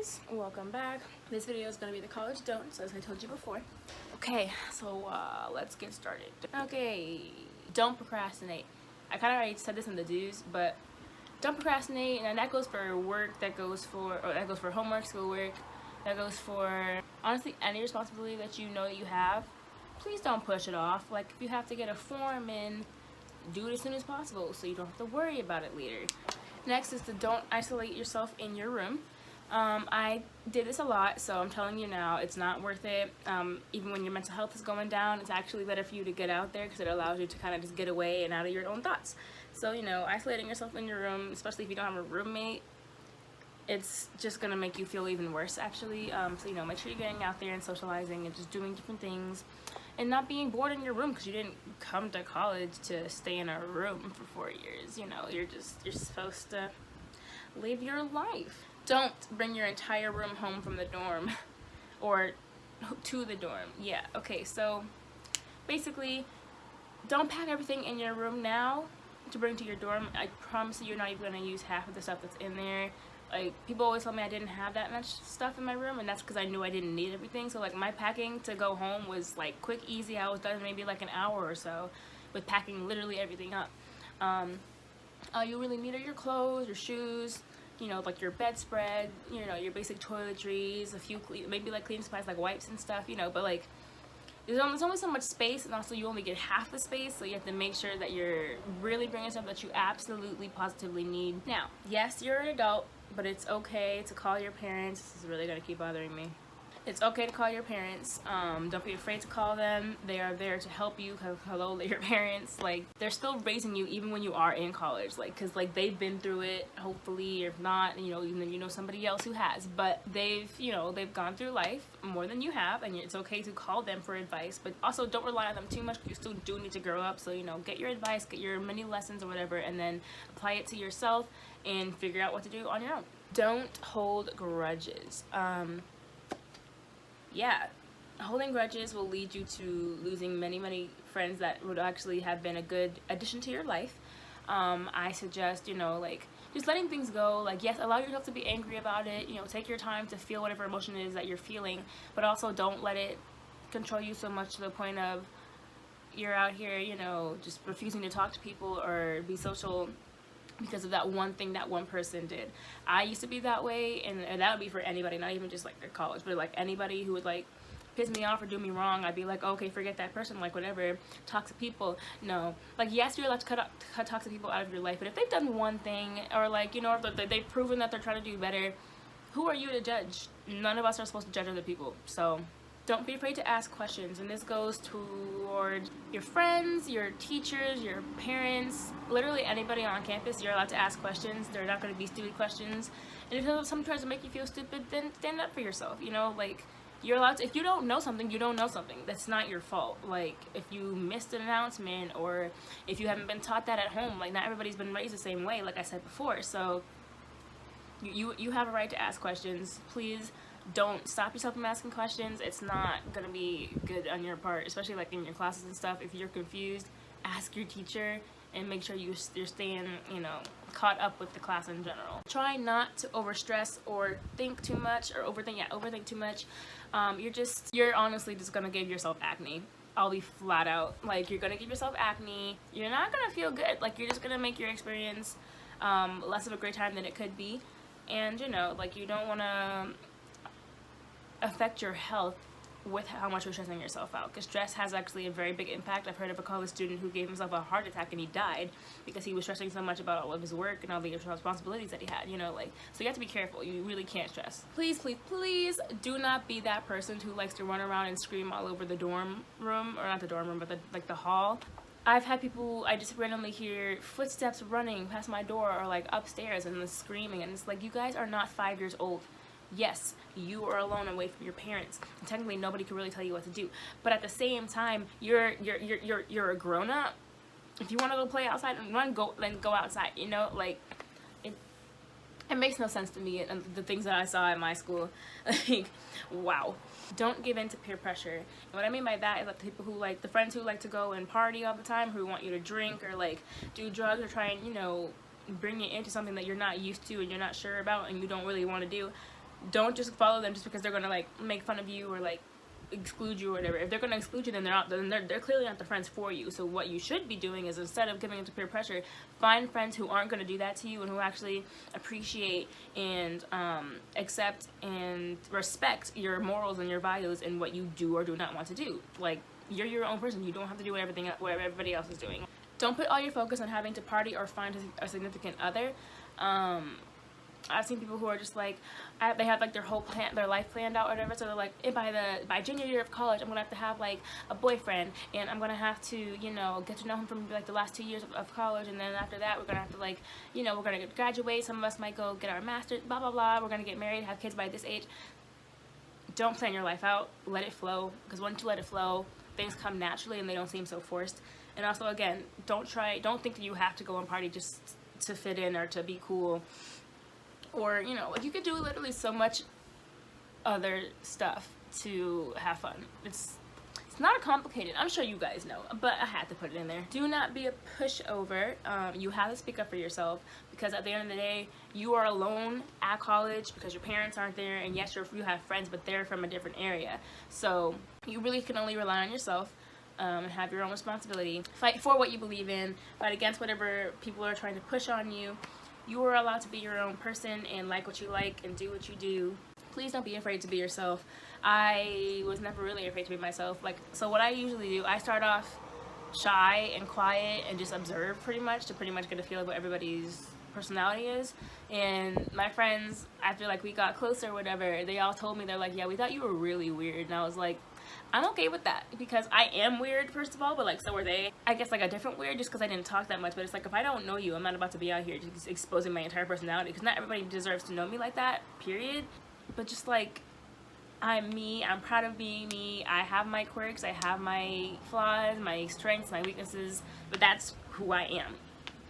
guys, welcome back. This video is going to be the college don'ts, as I told you before. Okay, so let's get started. Okay, don't procrastinate. I kind of already said this in the do's, but don't procrastinate, and that goes for work, that goes for homework, schoolwork, that goes for honestly any responsibility that you know that you have. Please don't push it off. Like, if you have to get a form in, do it as soon as possible so you don't have to worry about it later. Next is to don't isolate yourself in your room. I did this a lot, so I'm telling you now, it's not worth it. Even when your mental health is going down, it's actually better for you to get out there because it allows you to kind of just get away and out of your own thoughts. So, you know, isolating yourself in your room, especially if you don't have a roommate, it's just going to make you feel even worse, actually. So, you know, make sure you're getting out there and socializing and just doing different things and not being bored in your room because you didn't come to college to stay in a room for 4 years. You know, you're supposed to live your life. Don't bring your entire room home from the dorm or to the dorm. Yeah, okay, so basically, don't pack everything in your room now to bring to your dorm. I promise you, you're not even going to use half of the stuff that's in there. Like, people always tell me I didn't have that much stuff in my room, and that's because I knew I didn't need everything. So, like, my packing to go home was, like, quick, easy. I was done in maybe, like, an hour or so with packing literally everything up. All you really need are your clothes, your shoes, you know, like your bedspread, you know, your basic toiletries, a few, maybe, like, cleaning supplies, like wipes and stuff, you know, but, like, there's only so much space, and also you only get half the space, so you have to make sure that you're really bringing stuff that you absolutely, positively need. Now, yes, you're an adult, but it's okay to call your parents. This is really going to keep bothering me. It's okay to call your parents. Don't be afraid to call them. They are there to help you. Hello, your parents. Like, they're still raising you even when you are in college. Like, because, like, they've been through it, hopefully, or if not, you know, even if you know somebody else who has. But they've, you know, they've gone through life more than you have, and it's okay to call them for advice. But also, don't rely on them too much, because you still do need to grow up. So, you know, get your advice, get your mini lessons or whatever, and then apply it to yourself and figure out what to do on your own. Don't hold grudges. Yeah, holding grudges will lead you to losing many friends that would actually have been a good addition to your life. I suggest, you know, like, just letting things go. Like, yes, allow yourself to be angry about it, you know, take your time to feel whatever emotion it is that you're feeling, but also don't let it control you so much to the point of you're out here, you know, just refusing to talk to people or be social because of that one thing that one person did. I used to be that way, and that would be for anybody, not even just like their college, but like anybody who would like piss me off or do me wrong. I'd be like, okay, forget that person, like whatever. Toxic people, no. Like, yes, you're allowed to cut toxic people out of your life, but if they've done one thing, or like, you know, if they've proven that they're trying to do better, who are you to judge? None of us are supposed to judge other people. So don't be afraid to ask questions, and this goes toward your friends, your teachers, your parents, literally anybody on campus. You're allowed to ask questions. They're not going to be stupid questions, and if someone tries to make you feel stupid, then stand up for yourself. You know, like, you're allowed to, if you don't know something, you don't know something. That's not your fault. Like, if you missed an announcement, or if you haven't been taught that at home, like, not everybody's been raised the same way, like I said before. So you have a right to ask questions. Please don't stop yourself from asking questions. It's not gonna be good on your part, especially like in your classes and stuff. If you're confused, ask your teacher and make sure you're staying, you know, caught up with the class in general. Try not to overstress or think too much or overthink too much. You're honestly just gonna give yourself acne. I'll be flat out. Like, you're gonna give yourself acne. You're not gonna feel good. Like, you're just gonna make your experience less of a great time than it could be. And, you know, like, you don't wanna affect your health with how much you're stressing yourself out, because stress has actually a very big impact. I've heard of a college student who gave himself a heart attack and he died because he was stressing so much about all of his work and all the responsibilities that he had, you know, like, so you have to be careful. You really can't stress. Please do not be that person who likes to run around and scream all over the dorm room, or not the dorm room, but the hall. I've had people, I just randomly hear footsteps running past my door or like upstairs and the screaming, and it's like, you guys are not 5 years old. Yes, you are alone away from your parents, and technically nobody can really tell you what to do. But at the same time, you're a grown up. If you want to go play outside and then go outside. You know, like, it makes no sense to me, and the things that I saw at my school. Like, wow. Don't give in to peer pressure. And what I mean by that is that the people who the friends who like to go and party all the time, who want you to drink or like do drugs or try and, you know, bring you into something that you're not used to and you're not sure about and you don't really want to do. Don't just follow them just because they're gonna like make fun of you or like exclude you or whatever. If they're gonna exclude you, then they're clearly not the friends for you. So what you should be doing is, instead of giving into peer pressure, find friends who aren't gonna do that to you and who actually appreciate and accept and respect your morals and your values and what you do or do not want to do. Like, you're your own person. You don't have to do what everybody else is doing. Don't put all your focus on having to party or find a significant other. I've seen people who are just like, they have like their life planned out or whatever, so they're like, by junior year of college, I'm gonna have like a boyfriend, and I'm gonna have to, you know, get to know him from like the last 2 years of college, and then after that we're gonna have to, like, you know, we're gonna graduate, some of us might go get our master's, blah blah blah, we're gonna get married, have kids by this age. Don't plan your life out, let it flow, because once you let it flow, things come naturally and they don't seem so forced. And also, again, don't think that you have to go and party just to fit in or to be cool. Or, you know, like, you could do literally so much other stuff to have fun. It's not complicated. I'm sure you guys know, but I had to put it in there. Do not be a pushover. You have to speak up for yourself, because at the end of the day, you are alone at college because your parents aren't there, and yes, you have friends, but they're from a different area. So you really can only rely on yourself. And have your own responsibility. Fight for what you believe in. Fight against whatever people are trying to push on you. You are allowed to be your own person and like what you like and do what you do. Please don't be afraid to be yourself. I was never really afraid to be myself. Like, so what I usually do, I start off shy and quiet and just observe pretty much get a feel of what everybody's personality is. And my friends, after like we got closer or whatever, they all told me, they're like, yeah, we thought you were really weird. And I was like, I'm okay with that, because I am weird, first of all, but like, so were they. I guess like a different weird, just because I didn't talk that much. But it's like, if I don't know you, I'm not about to be out here just exposing my entire personality, because not everybody deserves to know me like that, period. But just like, I'm me, I'm proud of being me, I have my quirks, I have my flaws, my strengths, my weaknesses, but that's who I am.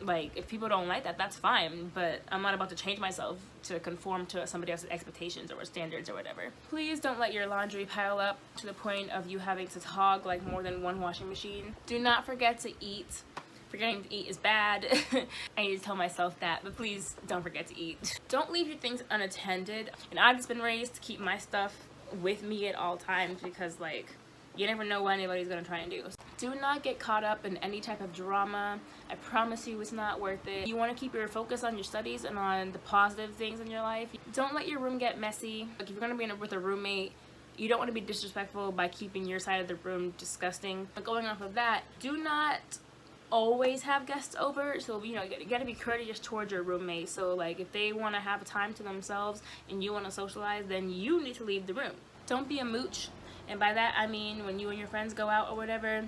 Like, if people don't like that, that's fine, but I'm not about to change myself to conform to somebody else's expectations or standards or whatever. Please don't let your laundry pile up to the point of you having to hog like more than one washing machine. Do not forget to eat. Forgetting to eat is bad. I need to tell myself that, but please don't forget to eat. Don't leave your things unattended. And I've just been raised to keep my stuff with me at all times, because like, you never know what anybody's gonna try and do. Do not get caught up in any type of drama. I promise you it's not worth it. You want to keep your focus on your studies and on the positive things in your life. Don't let your room get messy. Like, if you're gonna be with a roommate, you don't want to be disrespectful by keeping your side of the room disgusting. But going off of that, do not always have guests over. So, you know, you gotta be courteous towards your roommate. So like, if they want to have a time to themselves and you want to socialize, then you need to leave the room. Don't be a mooch. And by that I mean, when you and your friends go out or whatever,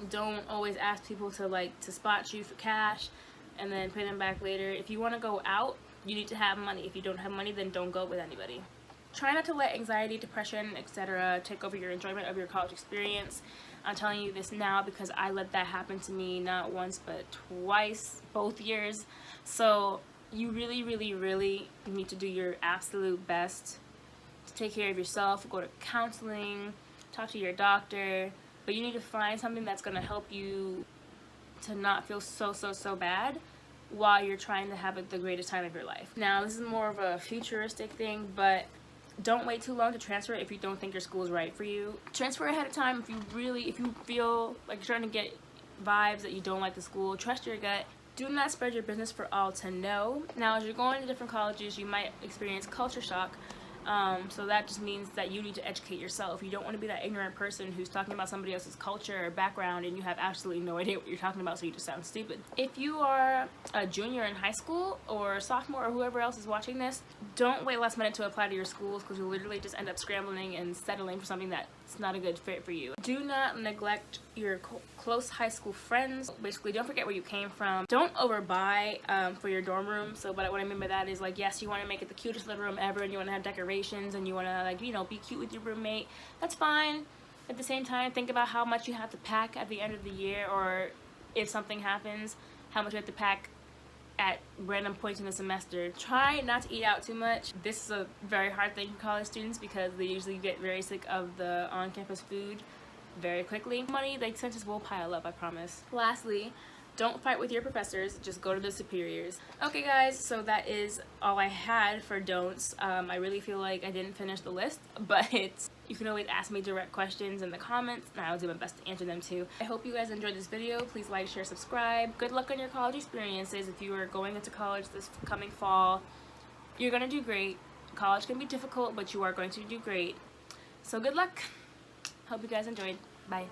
don't always ask people to spot you for cash and then pay them back later. If you want to go out, you need to have money. If you don't have money, then don't go with anybody. Try not to let anxiety, depression, etc. take over your enjoyment of your college experience. I'm telling you this now because I let that happen to me not once but twice, both years. So you really, really, really need to do your absolute best to take care of yourself. Go to counseling, talk to your doctor, but you need to find something that's going to help you to not feel so bad while you're trying to have the greatest time of your life. Now, this is more of a futuristic thing, but don't wait too long to transfer if you don't think your school is right for you. Transfer ahead of time if you feel like you're starting to get vibes that you don't like the school. Trust your gut. Do not spread your business for all to know. Now, as you're going to different colleges, you might experience culture shock. So that just means that you need to educate yourself. You don't want to be that ignorant person who's talking about somebody else's culture or background and you have absolutely no idea what you're talking about, so you just sound stupid. If you are a junior in high school or a sophomore or whoever else is watching this, don't wait last minute to apply to your schools, because you'll literally just end up scrambling and settling for something that's not a good fit for you. Do not neglect your close high school friends. Basically, don't forget where you came from. Don't overbuy for your dorm room. So what I mean by that is, like, yes, you want to make it the cutest living room ever and you want to have decorations and you want to, like, you know, be cute with your roommate. That's fine. At the same time, think about how much you have to pack at the end of the year, or if something happens, how much you have to pack at random points in the semester. Try not to eat out too much. This is a very hard thing for college students because they usually get very sick of the on-campus food very quickly. Money, the expenses will pile up, I promise. Lastly, Don't fight with your professors, just go to the superiors. Okay guys, so that is all I had for don'ts. I really feel like I didn't finish the list, but you can always ask me direct questions in the comments and I'll do my best to answer them too. I hope you guys enjoyed this video. Please like, share, subscribe. Good luck on your college experiences. If you are going into college this coming fall, you're gonna do great. College can be difficult, but you are going to do great. So good luck. Hope you guys enjoyed. Bye.